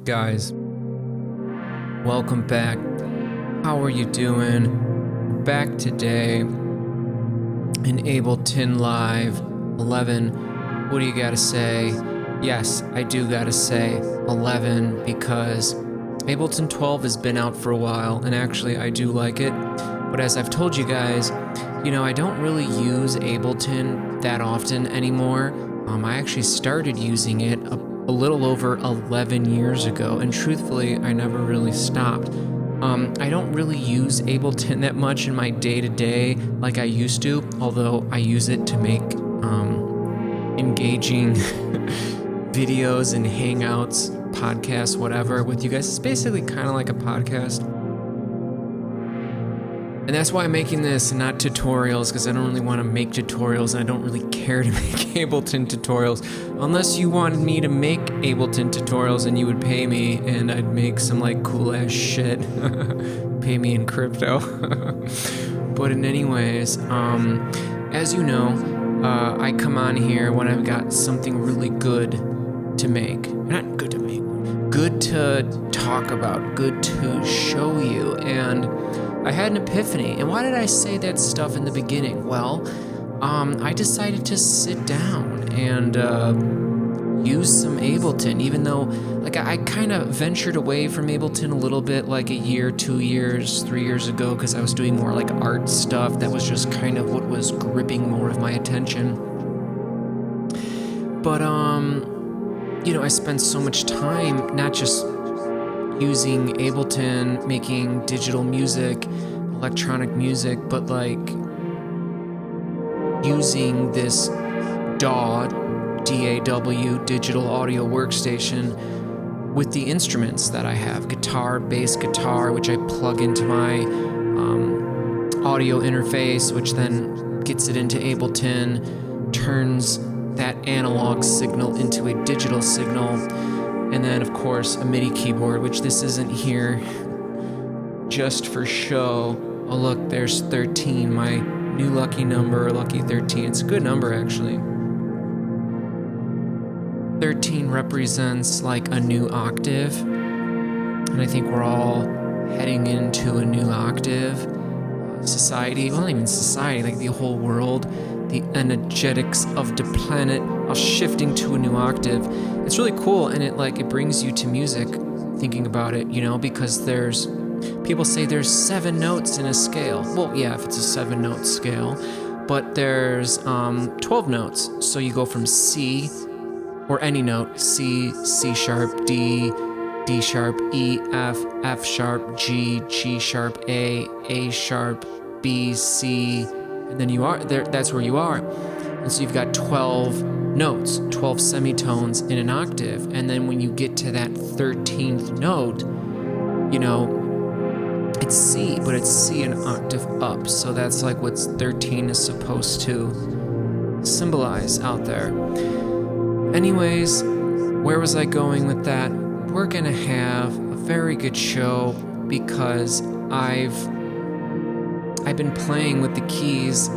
Guys, welcome back. How are you doing? We're back today in Ableton Live 11. What do you gotta say? Yes, I do gotta say 11 because Ableton 12 has been out for a while, and actually I do like it. But as I've told you guys, I don't really use Ableton that often anymore. I actually started using it a little over 11 years ago, and truthfully, I never really stopped. I don't really use Ableton that much in my day-to-day like I used to, although I use it to make engaging videos and hangouts, podcasts, whatever, with you guys. It's basically kind of like a podcast. And that's why I'm making this and not tutorials, because I don't really want to make tutorials, and I don't really care to make Ableton tutorials. Unless you wanted me to make Ableton tutorials and you would pay me, and I'd make some like cool ass shit. Pay me in crypto. But in anyways, as you know, I come on here when I've got something really good to make. Not good to make, good to talk about, good to show you, and I had an epiphany. And why did I say that stuff in the beginning? Well, I decided to sit down and use some Ableton, even though I kind of ventured away from Ableton a little bit like a year, 2 years, 3 years ago, because I was doing more like art stuff. That was just kind of what was gripping more of my attention. But, I spent so much time not just using Ableton, making digital music, electronic music, but using this DAW, digital audio workstation, with the instruments that I have. Guitar, bass guitar, which I plug into my audio interface, which then gets it into Ableton, turns that analog signal into a digital signal. And then, of course, a MIDI keyboard, which this isn't here just for show. Oh, look, there's 13, my new lucky number, lucky 13. It's a good number, actually. 13 represents like a new octave. And I think we're all heading into a new octave. Society, well, not even society, like the whole world, the energetics of the planet are shifting to a new octave. It's really cool, and it brings you to music, thinking about it, because people say there's 7 notes in a scale. Well, yeah, if it's a 7-note scale, but there's 12 notes. So you go from C, or any note, C, C sharp, D, D sharp, E, F, F sharp, G, G sharp, A sharp, B, C, and then you are there. That's where you are. And so you've got 12 notes, 12 semitones in an octave. And then when you get to that 13th note, it's C, but it's C an octave up. So that's like what 13 is supposed to symbolize out there. Anyways, where was I going with that? We're going to have a very good show because I've been playing with the keys,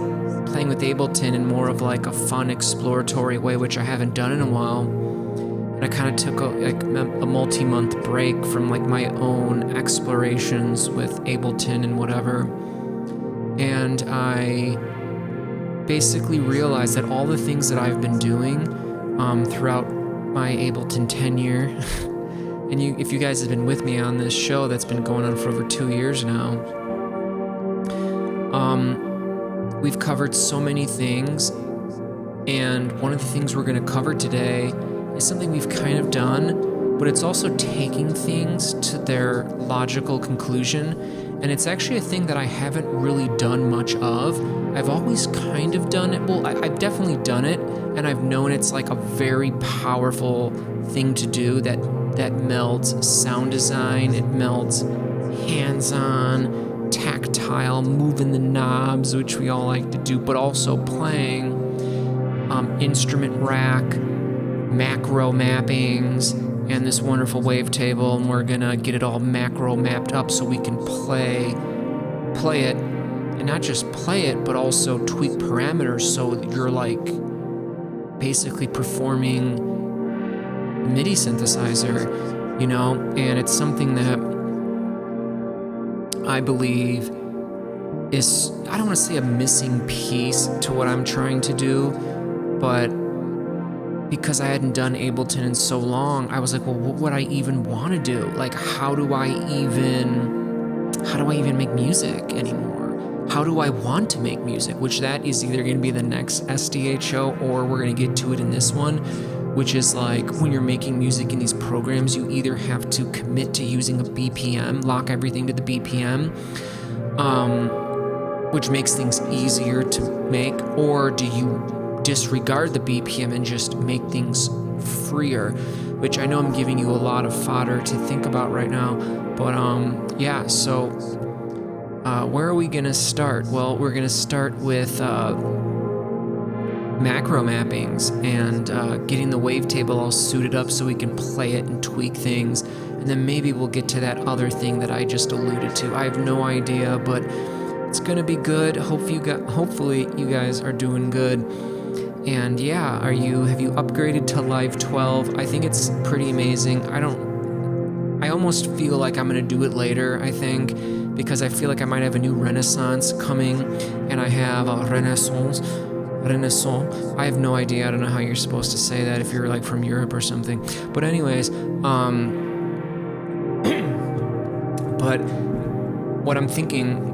playing with Ableton in more of like a fun exploratory way, which I haven't done in a while. And I kind of took a multi-month break from like my own explorations with Ableton and whatever. And I basically realized that all the things that I've been doing throughout my Ableton tenure, and if you guys have been with me on this show that's been going on for over 2 years now, we've covered so many things, and one of the things we're going to cover today is something we've kind of done, but it's also taking things to their logical conclusion, and it's actually a thing that I haven't really done much of. I've always kind of done it. Well, I've definitely done it, and I've known it's like a very powerful thing to do that melds sound design, it melds hands-on, tactile, moving the knobs, which we all like to do, but also playing, instrument rack, macro mappings, and this wonderful wavetable, and we're gonna get it all macro mapped up so we can play it, and not just play it, but also tweak parameters so that you're like basically performing MIDI synthesizer. you know, and it's something that I believe is, I don't want to say a missing piece to what I'm trying to do, but because I hadn't done Ableton in so long, I was like, well, what would I even want to do? Like, how do I even make music anymore? How do I want to make music? Which that is either going to be the next SDHO, or we're going to get to it in this one, which is like when you're making music in these programs, you either have to commit to using a BPM, lock everything to the BPM, which makes things easier to make, or do you disregard the BPM and just make things freer, which I know I'm giving you a lot of fodder to think about right now, but yeah, so where are we gonna start? Well, we're gonna start with macro mappings and getting the wavetable all suited up so we can play it and tweak things, and then maybe we'll get to that other thing that I just alluded to. I have no idea, but it's gonna be good. Hopefully you guys are doing good. And yeah, have you upgraded to Live 12? I think it's pretty amazing. I almost feel like I'm gonna do it later, I think, because I feel like I might have a new renaissance coming, and I have a renaissance. I have no idea. I don't know how you're supposed to say that if you're like from Europe or something. But anyways, but what I'm thinking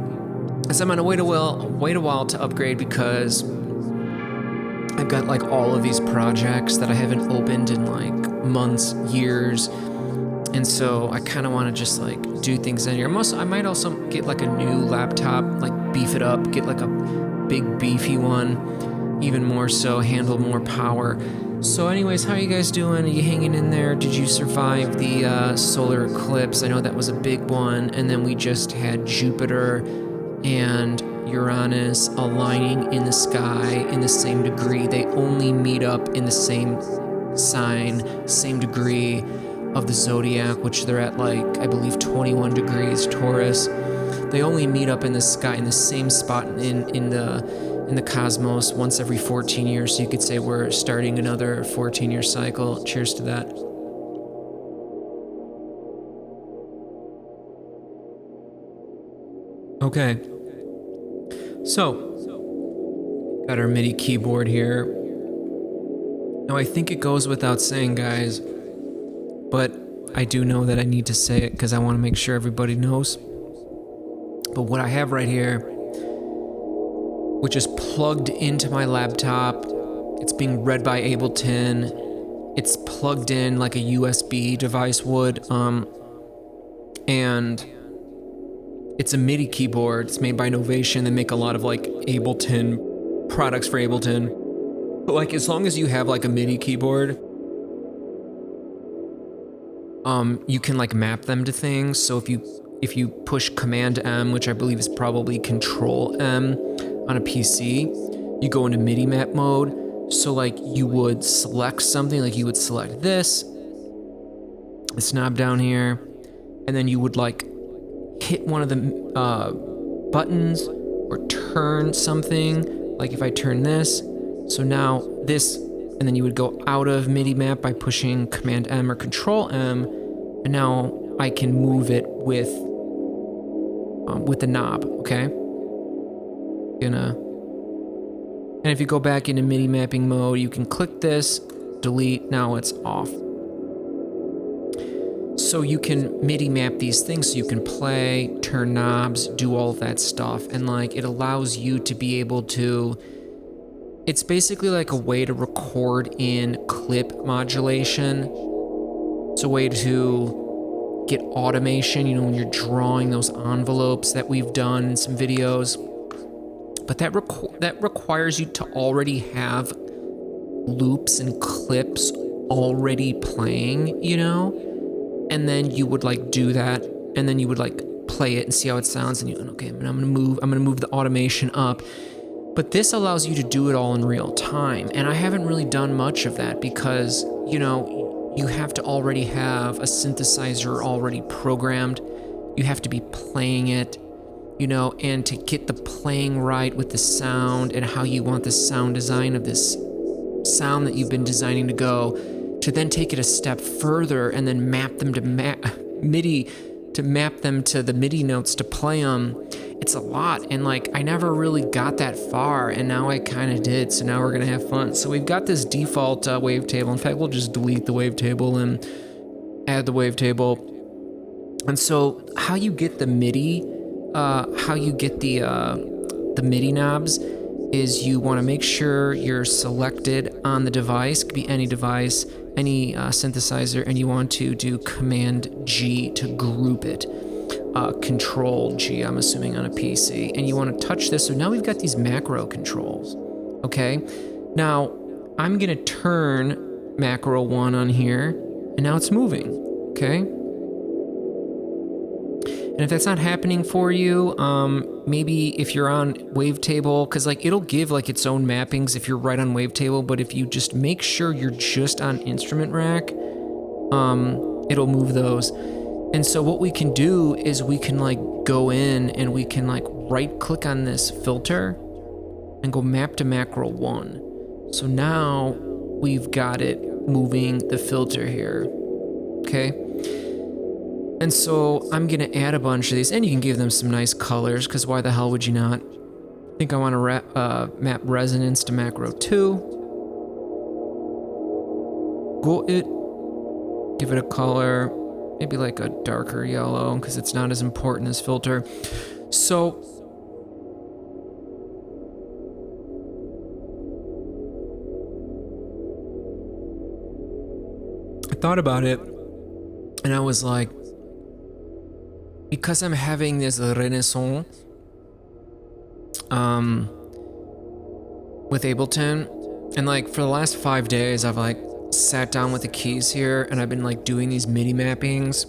is I'm gonna wait a while to upgrade, because I've got like all of these projects that I haven't opened in like months, years, and so I kind of want to just like do things in here. I might also get like a new laptop, like beef it up, get like a big beefy one, even more so, handle more power. So anyways, how are you guys doing? Are you hanging in there? Did you survive the solar eclipse? I know that was a big one, and then we just had Jupiter and Uranus aligning in the sky in the same degree. They only meet up in the same sign, same degree of the zodiac, which they're at like, I believe 21 degrees Taurus. They only meet up in the sky in the same spot in the cosmos once every 14 years. So you could say we're starting another 14-year cycle. Cheers to that. Okay. So, got our MIDI keyboard here. Now I think it goes without saying, guys, but I do know that I need to say it because I want to make sure everybody knows. But what I have right here, which is plugged into my laptop, it's being read by Ableton, it's plugged in like a USB device would, and it's a MIDI keyboard. It's made by Novation. They make a lot of like Ableton products for Ableton. But like, as long as you have like a MIDI keyboard, you can like map them to things. So if you push Command M, which I believe is probably Control M on a PC, you go into MIDI map mode. So like you would select something, like you would select this knob down here, and then you would like hit one of the buttons or turn something, like if I turn this, so now this, and then you would go out of MIDI map by pushing Command M or Control M, and now I can move it with the knob, okay? And if you go back into MIDI mapping mode, you can click this, delete, now it's off. So you can MIDI map these things, so you can play, turn knobs, do all of that stuff, and like it allows you to be able to, it's basically like a way to record in clip modulation. It's a way to get automation, you know, when you're drawing those envelopes that we've done in some videos. But that requires you to already have loops and clips already playing, you know? And then you would like do that, and then you would like play it and see how it sounds, and okay, I'm gonna move the automation up. But this allows you to do it all in real time, and I haven't really done much of that because, you know, you have to already have a synthesizer already programmed. You have to be playing it, you know, and to get the playing right with the sound and how you want the sound design of this sound that you've been designing to go, to then take it a step further and then map them to MIDI, to map them to the MIDI notes to play them. It's a lot, and like I never really got that far, and now I kind of did, so now we're gonna have fun. So we've got this default wavetable. In fact, we'll just delete the wavetable and add the wavetable. And so how you get the MIDI, how you get the MIDI knobs is you want to make sure you're selected on the device. It could be any device, any synthesizer, and you want to do Command G to group it. Control G, I'm assuming on a PC, and you want to touch this. So now we've got these macro controls. Okay, now I'm gonna turn macro 1 on here, and now it's moving. Okay, and if that's not happening for you, maybe if you're on Wavetable, because like it'll give like its own mappings if you're right on Wavetable, but if you just make sure you're just on Instrument Rack, it'll move those. And so what we can do is we can like go in and we can like right click on this filter and go map to macro 1. So now we've got it moving the filter here. Okay. And so I'm gonna add a bunch of these, and you can give them some nice colors, because why the hell would you not? I think I want to map resonance to macro 2. Go it. Give it a color. Maybe like a darker yellow, because it's not as important as filter. So I thought about it, and I was like, because I'm having this renaissance with Ableton, and like for the last 5 days I've like sat down with the keys here, and I've been like doing these MIDI mappings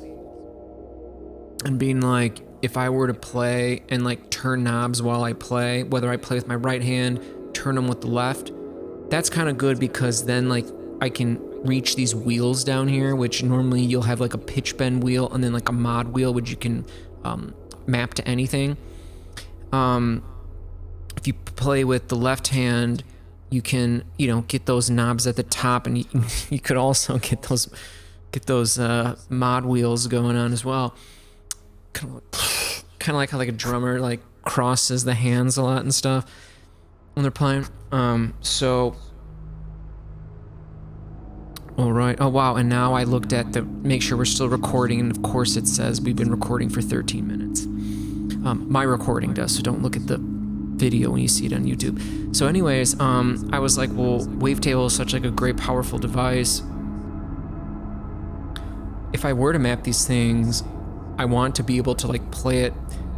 and being like, if I were to play and like turn knobs while I play, whether I play with my right hand, turn them with the left, that's kind of good, because then like I can reach these wheels down here, which normally you'll have like a pitch bend wheel and then like a mod wheel, which you can map to anything. If you play with the left hand, you can, you know, get those knobs at the top, and you could also get those mod wheels going on as well. Kind of like how like a drummer like crosses the hands a lot and stuff when they're playing. So, all right. Oh wow! And now I looked at the make sure we're still recording, and of course it says we've been recording for 13 minutes. My recording does, so don't look at the video when you see it on YouTube. So anyways, I was like, well, Wavetable is such like a great powerful device. If I were to map these things, I want to be able to like play it,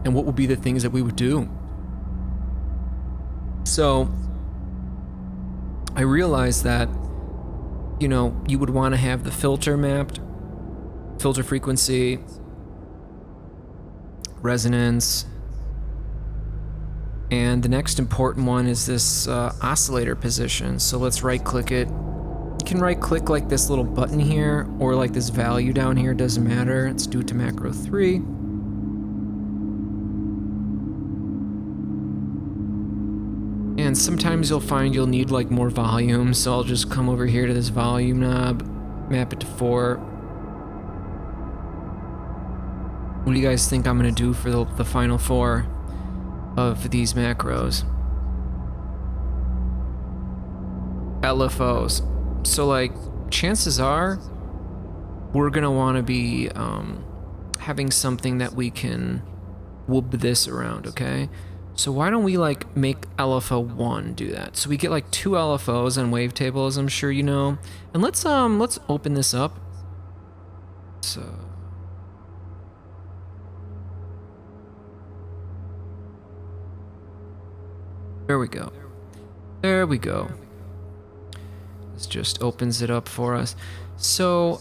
and what would be the things that we would do. So I realized that, you know, you would want to have the filter mapped, filter frequency, resonance, and the next important one is this oscillator position. So let's right click it. You can right click like this little button here, or like this value down here, doesn't matter. Let's do it to macro 3. And sometimes you'll find you'll need like more volume, so I'll just come over here to this volume knob, map it to 4. What do you guys think I'm gonna do for the final 4 of these macros? LFOs. So like, chances are we're gonna want to be having something that we can whoop this around, okay? So why don't we like make LFO 1 do that? So we get like 2 LFOs on Wavetable, as I'm sure you know. And let's open this up. So there we go. There we go. This just opens it up for us. So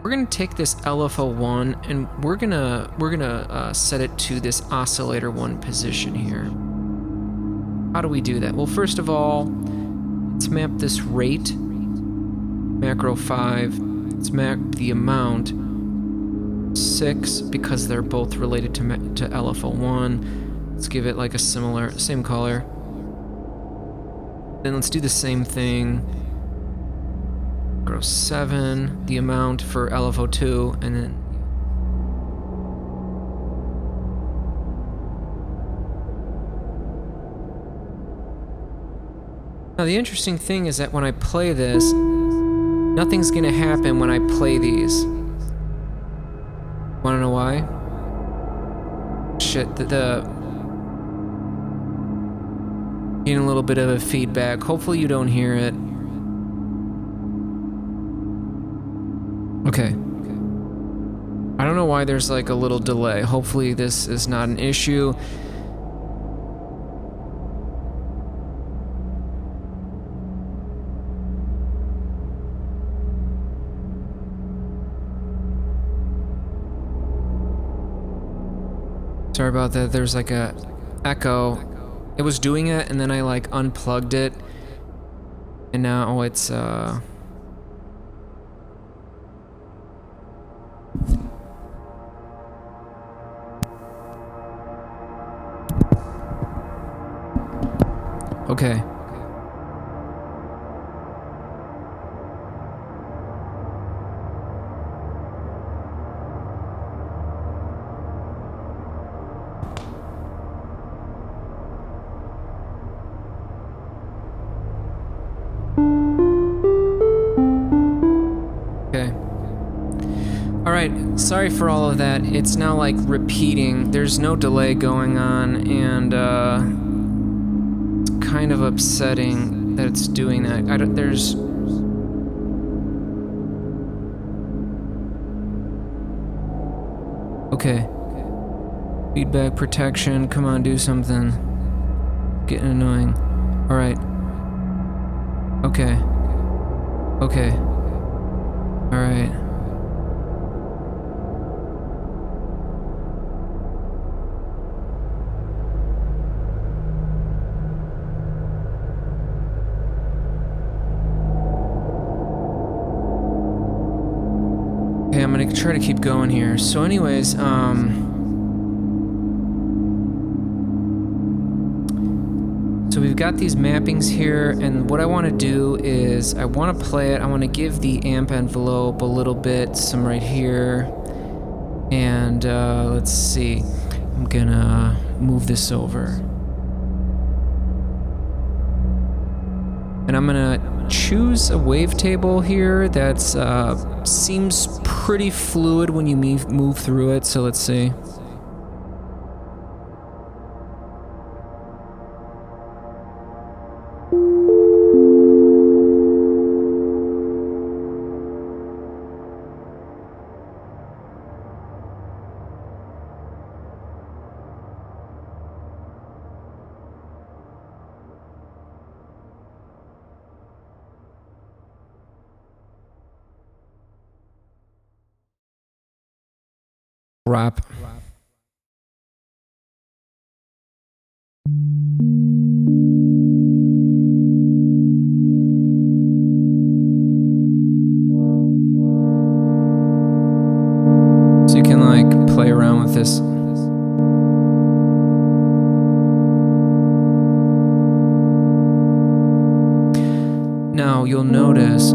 we're gonna take this LFO 1 and we're gonna set it to this oscillator 1 position here. How do we do that? Well, first of all, let's map this rate, macro 5. Let's map the amount 6, because they're both related to LFO 1. Let's give it like a same color. Then let's do the same thing. Gross 7, the amount for LFO2, and then... Now the interesting thing is that when I play this, nothing's gonna happen when I play these. Wanna know why? Shit, getting a little bit of a feedback. Hopefully you don't hear it. Okay. I don't know why there's like a little delay. Hopefully this is not an issue. Sorry about that, there's like a echo. It was doing it and then I like unplugged it. And now it's okay. Alright, sorry for all of that. It's now like repeating. There's no delay going on, and it's kind of upsetting that it's doing that. There's... Okay. Feedback protection, come on, do something. Getting annoying. Alright. Okay. Okay. Alright. Okay, I'm gonna try to keep going here. So anyways, so we've got these mappings here, and what I want to do is I want to play it. I want to give the amp envelope a little bit, some right here, and let's see. I'm gonna move this over, and I'm gonna choose a wavetable here that's seems pretty fluid when you move through it. So let's see. Rap. So you can like play around with this. Now you'll notice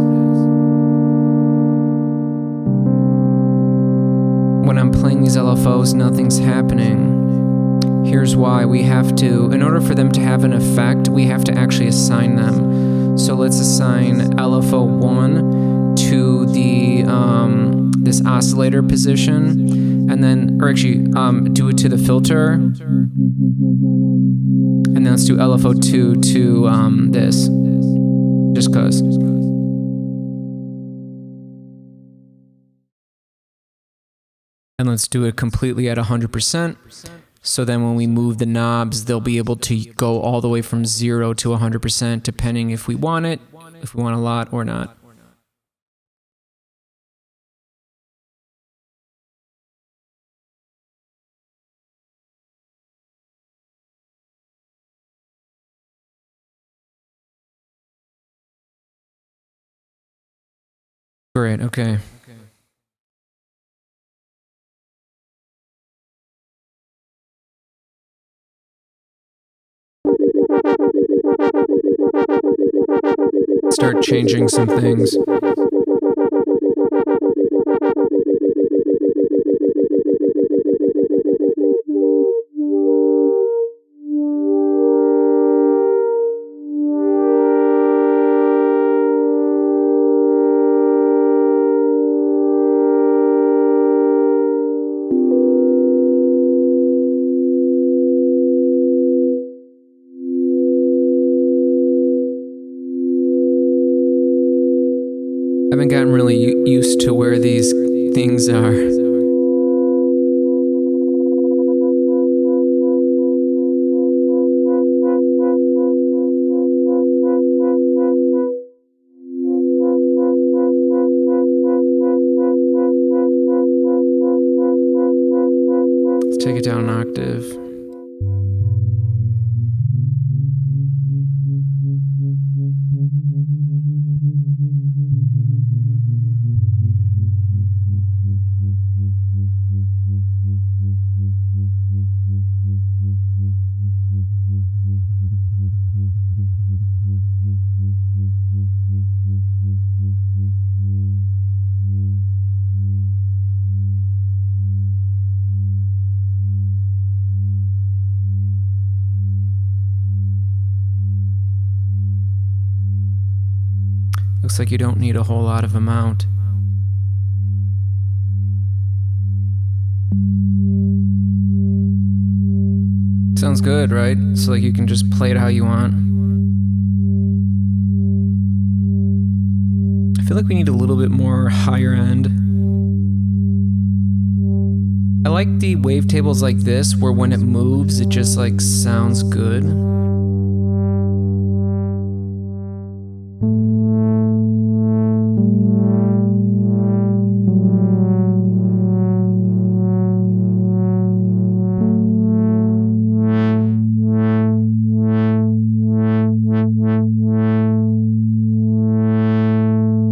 when I'm playing these LFOs, nothing's happening. Here's why. We have to, in order for them to have an effect, we have to actually assign them. So let's assign LFO1 to the this oscillator position, and then, or actually, do it to the filter, and then let's do LFO2 to this, just cause. And let's do it completely at 100%. So then when we move the knobs, they'll be able to go all the way from 0 to 100%, depending if we want it, if we want a lot or not. Great, okay. start changing some things. I haven't gotten really used to where these things are. Let's take it down an octave. Looks like you don't need a whole lot of amount. Sounds good, right? So like you can just play it how you want. I feel like we need a little bit more higher end. I like the wavetables like this, where when it moves, it just like sounds good.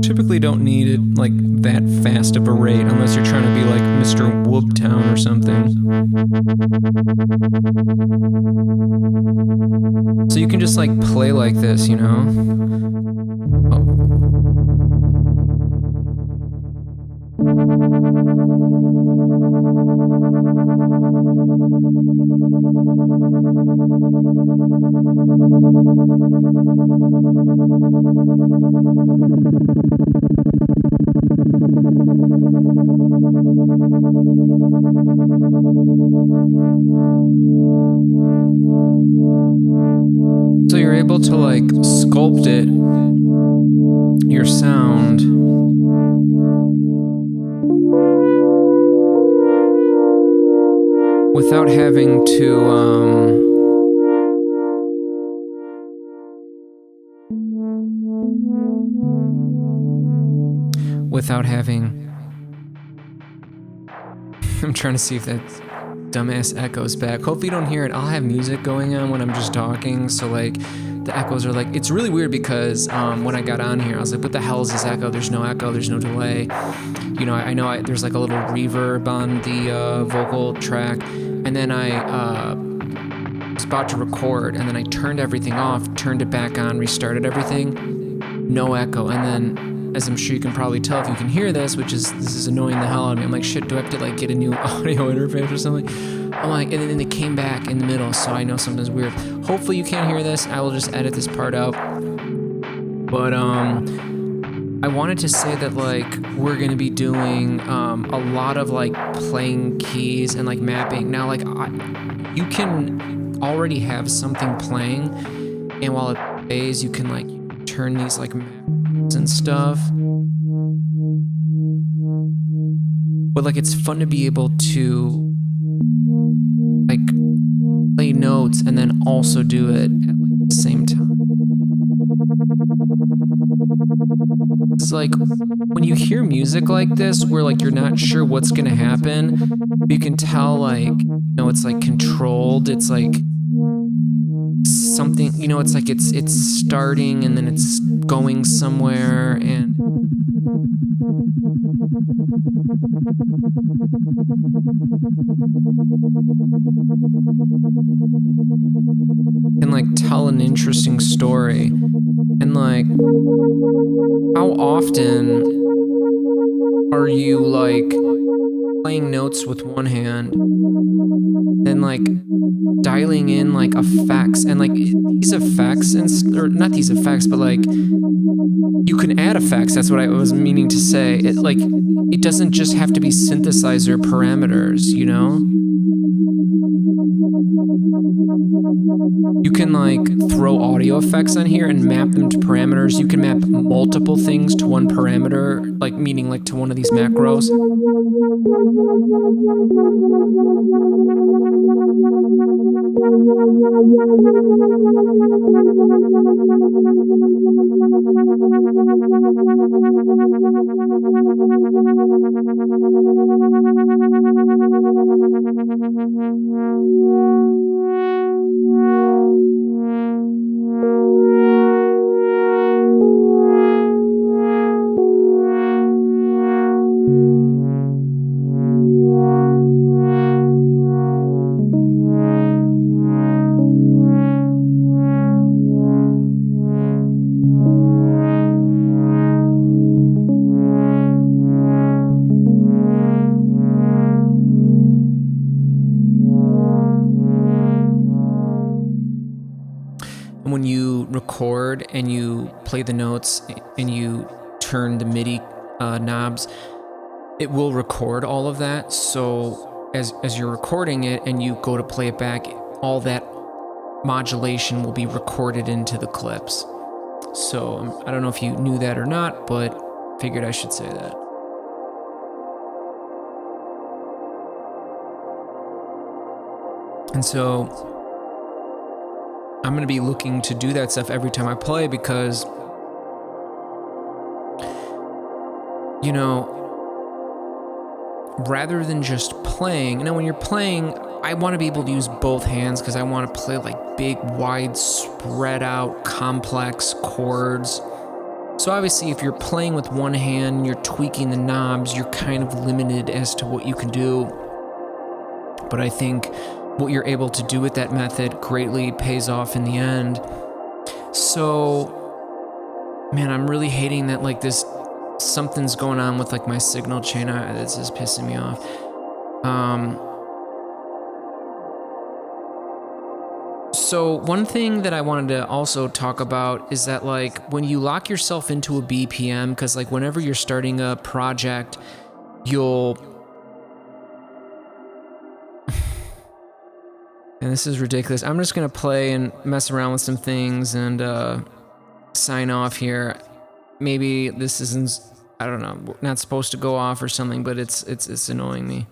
Typically don't need it like that fast of a rate unless you're trying to be like Mr. Whooptown or something. So you can just like play like this, you know? So you're able to like sculpt it, your sound, without having to I'm trying to see if that dumbass echoes back. Hopefully you don't hear it. I'll have music going on when I'm just talking, so like the echoes are like, it's really weird because when I got on here I was like, what the hell is this echo? There's no echo, there's no delay. You know, I know there's like a little reverb on the vocal track, and then I was about to record and then I turned everything off, turned it back on, restarted everything, no echo. And then, as I'm sure you can probably tell if you can hear this, this is annoying the hell out of me. I'm like, shit, do I have to like get a new audio interface or something? I'm like, and then it came back in the middle, so I know something's weird. Hopefully you can't hear this. I will just edit this part out. But I wanted to say that like we're gonna be doing a lot of like playing keys and like mapping. Now like you can already have something playing, and while it plays, you can like turn these like maps and stuff. But like it's fun to be able to like play notes and then also do it at like the same time. It's like when you hear music like this where like you're not sure what's gonna happen, but you can tell like, you know, it's like controlled, it's like something, you know, it's like it's starting and then it's going somewhere, and can like tell an interesting story. And like, how often are you like playing notes with one hand and like dialing in like effects and like these effects and or not these effects, but like you can add effects. That's what I was meaning to say. It like it doesn't just have to be synthesizer parameters, you know? You can like throw audio effects on here and map them to parameters. You can map multiple things to one parameter, like meaning like to one of these macros. When you record and you play the notes and you turn the MIDI knobs, it will record all of that. So as you're recording it and you go to play it back, all that modulation will be recorded into the clips. So I don't know if you knew that or not, but figured I should say that. And so I'm going to be looking to do that stuff every time I play because, you know, rather than just playing, when you're playing, I want to be able to use both hands because I want to play like big, wide, spread out, complex chords. So obviously if you're playing with one hand and you're tweaking the knobs, you're kind of limited as to what you can do. But I think what you're able to do with that method greatly pays off in the end. So, man, I'm really hating that like something's going on with like my signal chain. This is pissing me off. So one thing that I wanted to also talk about is that like when you lock yourself into a BPM, because like whenever you're starting a project, you'll and this is ridiculous. I'm just gonna play and mess around with some things and sign off here. Maybe this isn't, I don't know, not supposed to go off or something, but it's annoying me.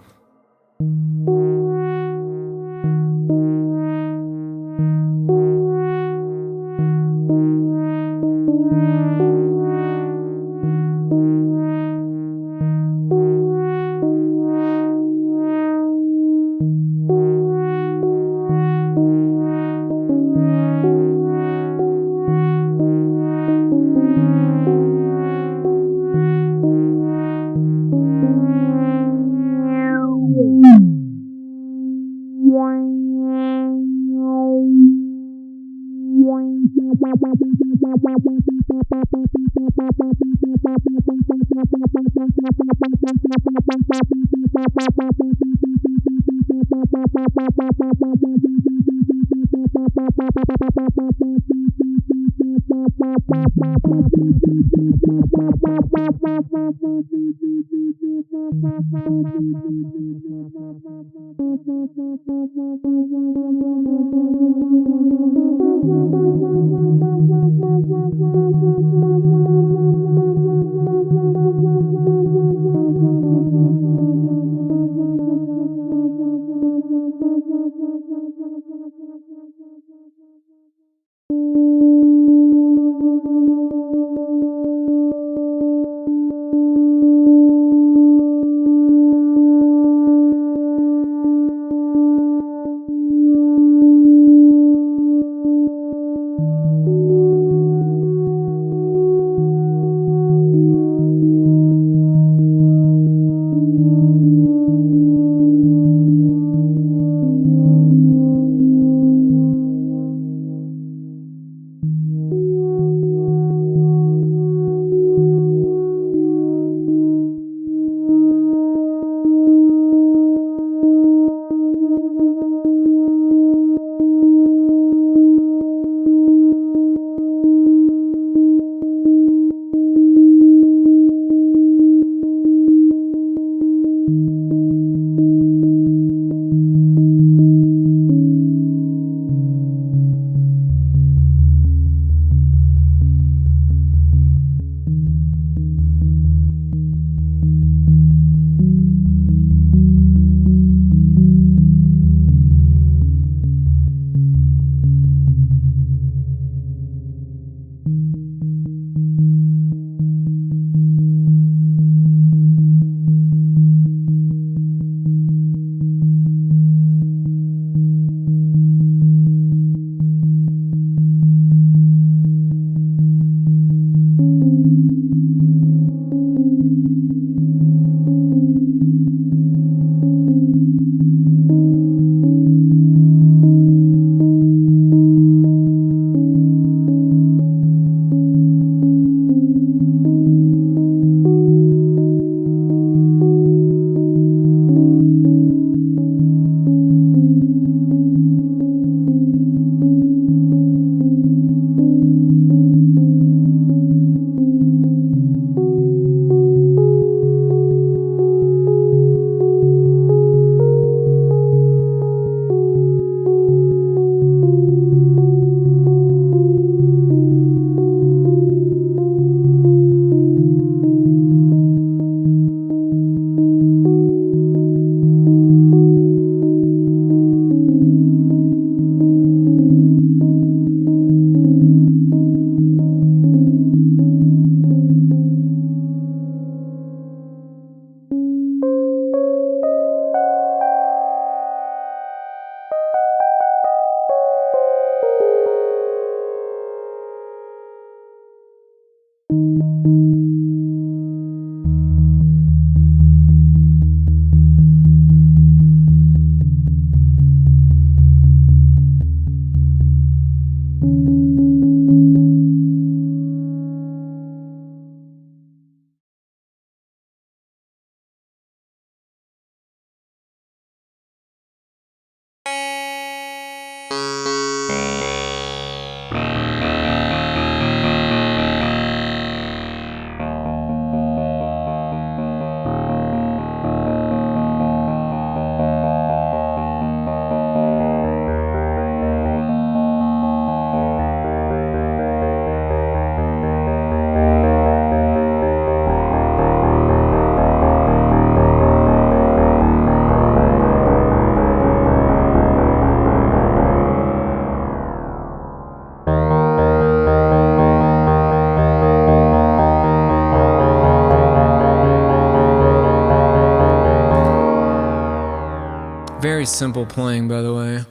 very simple playing, by the way.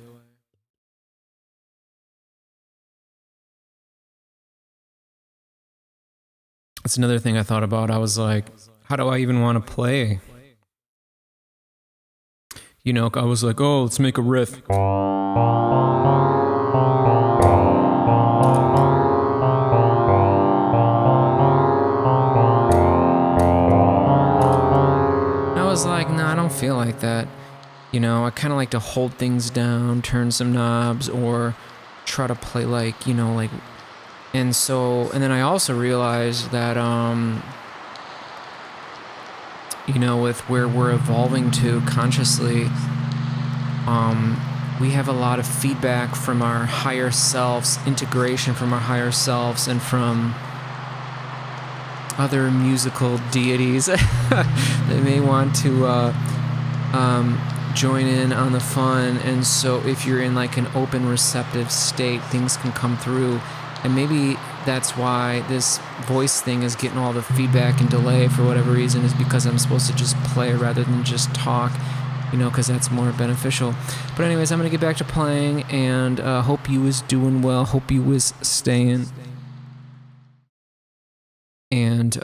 That's another thing I thought about. I was like, how do I even want to play? You know, I was like, oh, let's make a riff. I was like, nah, I don't feel like that. You know, I kind of like to hold things down, turn some knobs, or try to play like, you know, like... And so, and then I also realized that, you know, with where we're evolving to consciously, we have a lot of feedback from our higher selves, integration from our higher selves, and from other musical deities that may want to join in on the fun. And so if you're in like an open receptive state, things can come through. And maybe that's why this voice thing is getting all the feedback and delay for whatever reason, is because I'm supposed to just play rather than just talk, you know, because that's more beneficial. But anyways, I'm going to get back to playing, and hope you was doing well, hope you was staying. And,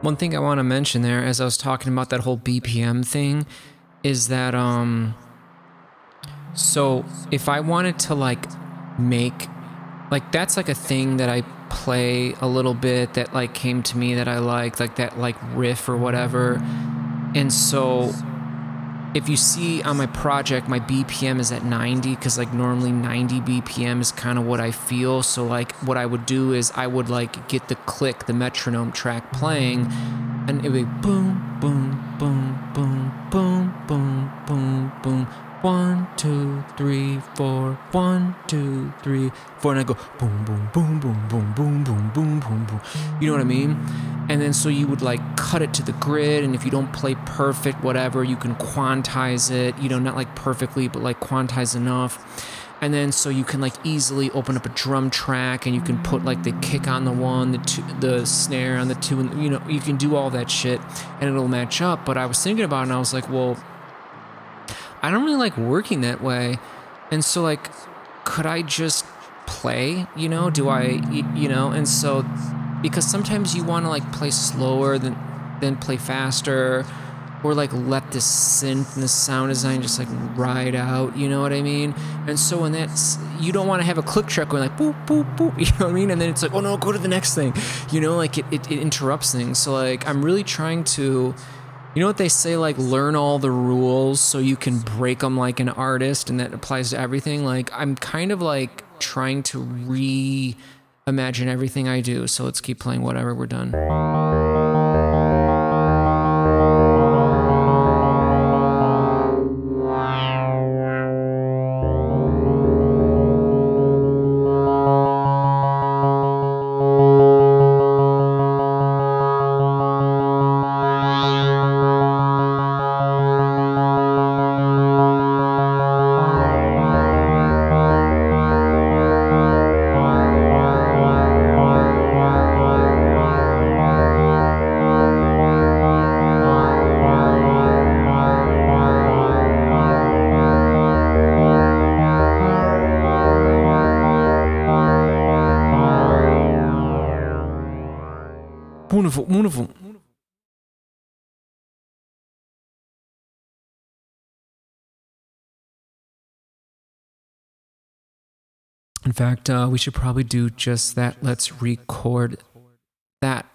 one thing I want to mention there, as I was talking about that whole BPM thing, is that, so if I wanted to like make, like that's like a thing that I play a little bit that like came to me that I like that like riff or whatever. And so if you see on my project, my BPM is at 90, because like normally 90 BPM is kind of what I feel. So like what I would do is I would like get the click, the metronome track playing, and it would be boom, boom, boom, boom, boom, boom, boom, boom. 1, 2, 3, 4. 1, 2, 3, 4, and I go boom, boom, boom, boom, boom, boom, boom, boom, boom, boom. You know what I mean? And then so you would like cut it to the grid, and if you don't play perfect, whatever, you can quantize it. You know, not like perfectly, but like quantize enough. And then so you can like easily open up a drum track, and you can put like the kick on the 1, the 2, the snare on the 2, and you know, you can do all that shit, and it'll match up. But I was thinking about it, and I was like, well, I don't really like working that way. And so like, could I just play, you know, do I, you know? And so, because sometimes you want to like play slower than play faster, or like let the synth and the sound design just like ride out, you know what I mean? And so when that's, you don't want to have a click track going like boop, boop, boop, you know what I mean? And then it's like, oh no, go to the next thing, you know, like it interrupts things. So like, I'm really trying to, you know what they say, like learn all the rules so you can break them like an artist, and that applies to everything. Like I'm kind of like trying to reimagine everything I do. So let's keep playing whatever, we're done. Wonderful, wonderful. In fact, we should probably do just that. Let's record that.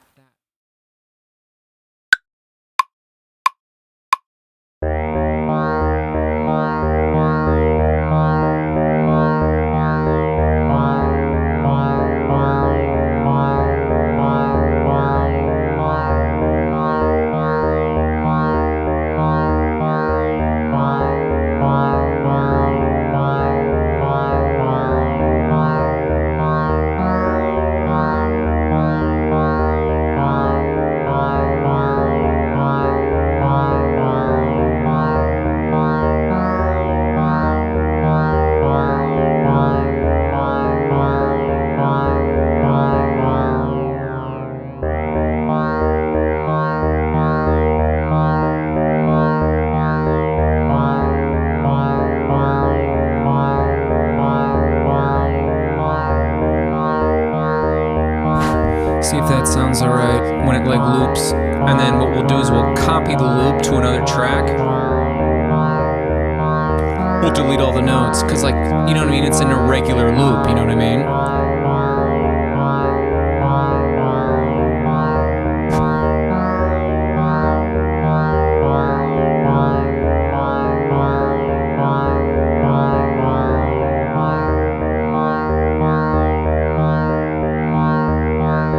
See if that sounds alright when it like loops. And then what we'll do is we'll copy the loop to another track. We'll delete all the notes, cause like, you know what I mean? It's an irregular loop, you know what I mean?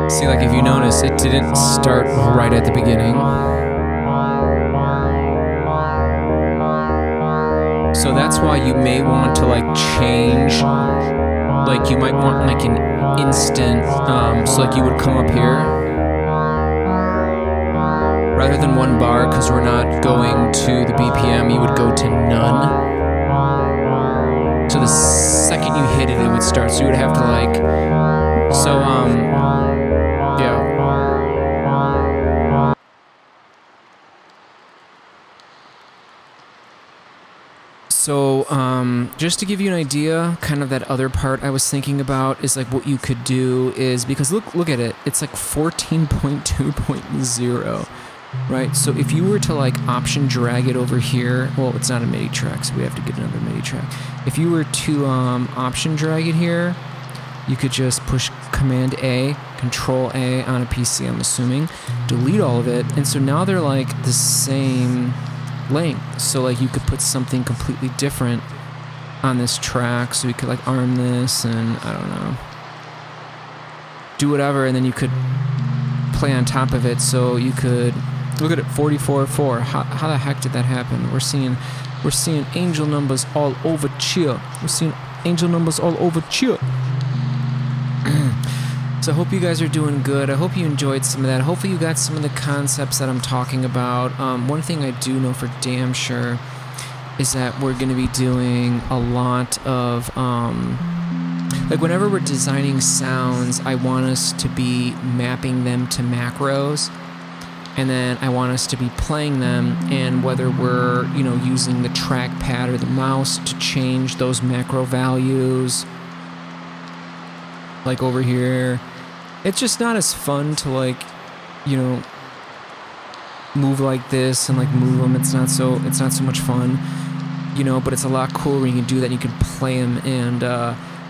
See, like if you notice, it didn't start right at the beginning. So that's why you may want to like change, like you might want like an instant, so like you would come up here, rather than 1 bar, because we're not going to the BPM, you would go to none. So the second you hit it, it would start, so you would have to like, so yeah. So, just to give you an idea, kind of that other part I was thinking about is like what you could do is, because look at it, it's like 14.2.0, right? So if you were to like option drag it over here, well, it's not a MIDI track, so we have to get another MIDI track. If you were to option drag it here, you could just push Command A, Control A on a PC, I'm assuming, delete all of it, and so now they're like the same length. So like you could put something completely different on this track, so you could like arm this and I don't know, do whatever, and then you could play on top of it. So you could look at it, 44.4. How the heck did that happen? We're seeing angel numbers all over chill. We're seeing angel numbers all over chill. So I hope you guys are doing good. I hope you enjoyed some of that. Hopefully you got some of the concepts that I'm talking about. One thing I do know for damn sure is that we're going to be doing a lot of, like whenever we're designing sounds, I want us to be mapping them to macros, and then I want us to be playing them, and whether we're, you know, using the trackpad or the mouse to change those macro values, like over here, it's just not as fun to like, you know, move like this and like move them. It's not so much fun, you know, but it's a lot cooler when you can do that and you can play them, and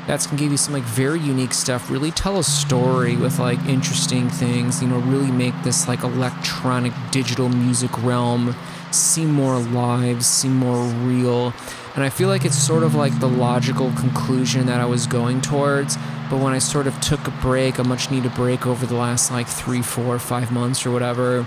that's gonna give you some like very unique stuff, really tell a story with like interesting things, you know, really make this like electronic digital music realm seem more alive, seem more real. And I feel like it's sort of like the logical conclusion that I was going towards. But when I sort of took a break, a much needed break over the last like 3, 4, 5 months or whatever,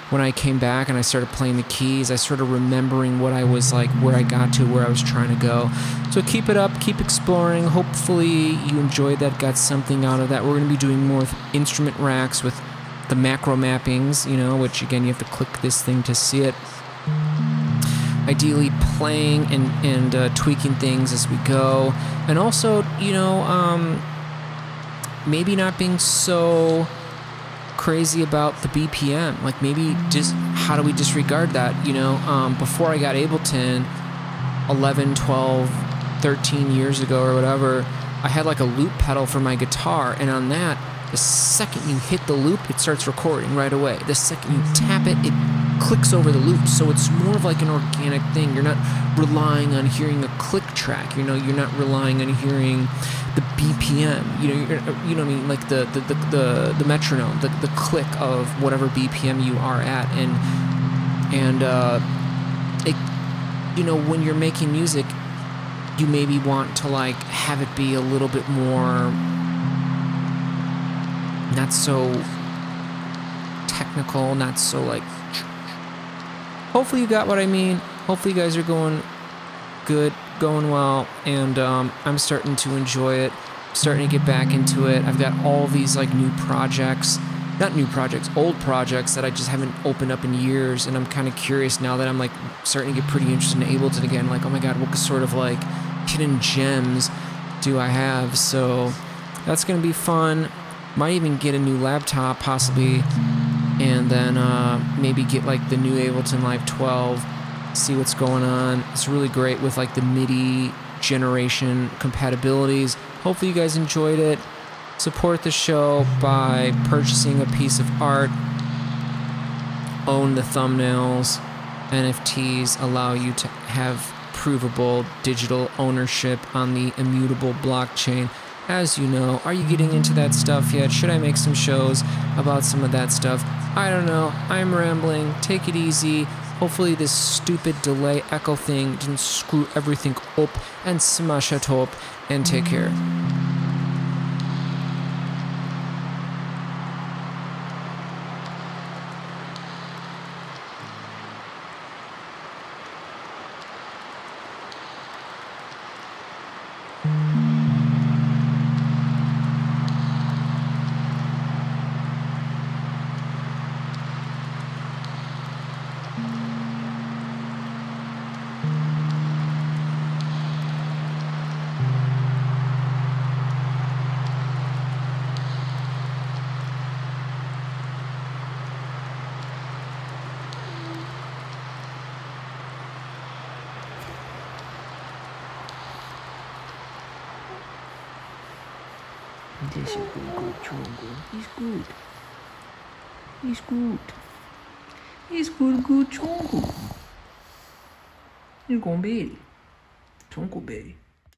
when I came back and I started playing the keys, I started remembering what I was like, where I got to, where I was trying to go. So keep it up, keep exploring. Hopefully you enjoyed that, got something out of that. We're going to be doing more instrument racks with the macro mappings, you know, which again, you have to click this thing to see it. Ideally playing and tweaking things as we go. And also, you know, maybe not being so crazy about the BPM. Like maybe just how do we disregard that, you know? Before I got Ableton 11, 12, 13 years ago or whatever, I had like a loop pedal for my guitar, and on that, the second you hit the loop, it starts recording right away. The second you tap it, it clicks over the loop. So it's more of like an organic thing. You're not relying on hearing a click track. You know, you're not relying on hearing the BPM. You know, you know what I mean, like the metronome, the click of whatever BPM you are at, and it, you know, when you're making music, you maybe want to like have it be a little bit more not so technical, not so like. Hopefully you got what I mean. Hopefully you guys are going good, going well, and I'm starting to enjoy it, starting to get back into it. I've got all these like new projects, not new projects, old projects that I just haven't opened up in years, and I'm kind of curious now that I'm like starting to get pretty interested in Ableton again, like, oh my god, what sort of like hidden gems do I have? So that's gonna be fun. Might even get a new laptop possibly, and then maybe get like the new Ableton Live 12, see what's going on. It's really great with like the MIDI generation compatibilities. Hopefully you guys enjoyed it. support the show by purchasing a piece of art, own the thumbnails. NFTs allow you to have provable digital ownership on the immutable blockchain. As you know, are you getting into that stuff yet? Should I make some shows about some of that stuff? I don't know. I'm rambling. Take it easy. Hopefully this stupid delay echo thing didn't screw everything up and smash it up. And take care. This is good, Chongo. He's good. He's good. He's good, Chongo. He's gonna be Chongo Berry.